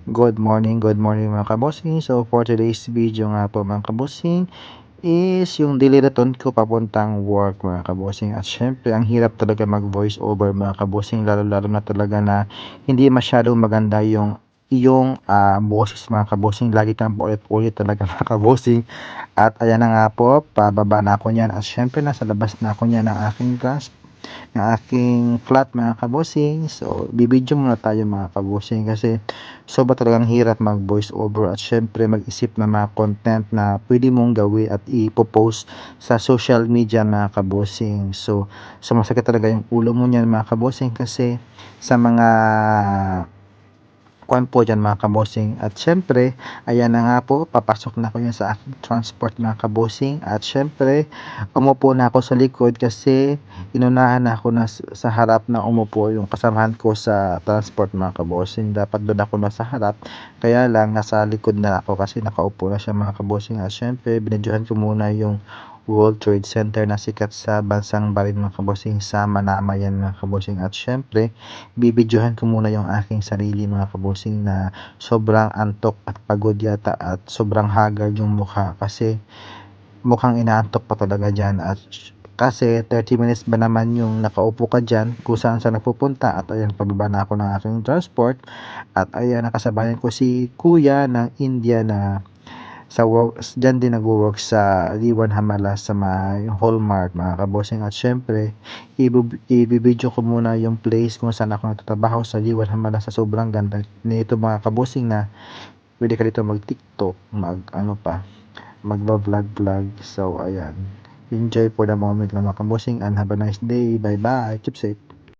Good morning mga kabosing. So for today's video nga po mga kabosing is yung daily routine ko papuntang work mga kabosing. At syempre ang hirap talaga mag voice over mga kabosing, lalo na talaga na hindi masyadong maganda yung boses mga kabosing. Lagi kang paulit-ulit talaga mga kabosing. At ayan na nga po, pababa na ako niyan. At syempre nasa labas na ako niyan ng aking flat mga kabosing. So bibidyo muna tayo mga kabosing kasi sobra talagang hirap mag voice over at syempre mag-isip ng mga content na pwede mong gawin at ipopost sa social media mga kabosing. So sumasakit talaga yung ulo mo niyan mga kabosing kasi sa mga kuwan po dyan mga kabosing. At syempre ayan na nga po, papasok na ako yan sa aking transport mga kabosing. At syempre umupo na ako sa likod kasi inunahan na ako na sa harap na umupo yung kasamahan ko sa transport mga kabosing. Dapat doon ako na sa harap, kaya lang nasa likod na ako kasi nakaupo na siya mga kabosing. At syempre binidyohan ko muna yung World Trade Center na sikat sa bansang Bahrain mga kabosing, sa Manama yan mga kabosing. At syempre bibidyohan ko muna yung aking sarili mga kabosing na sobrang antok at pagod yata at sobrang haggard yung mukha kasi mukhang inaantok pa talaga dyan. At kasi 30 minutes ba naman yung nakaupo ka dyan kung saan saan nagpupunta. At ayan, pababa na ako ng aking transport at ayan, nakasabayan ko si kuya ng India na sa work, dyan din nagwo-work sa Liwan Hamala sa may Hallmark mga kabosing. At syempre ibibidyo ko muna yung place kung saan ako nagtatrabaho sa Liwan Hamala. Sa sobrang ganda nito mga kabosing na pwede ka dito mag TikTok, mag ano pa, magba-vlog. So ayan, enjoy for the moment mga kabosing and have a nice day. Bye bye, keep safe.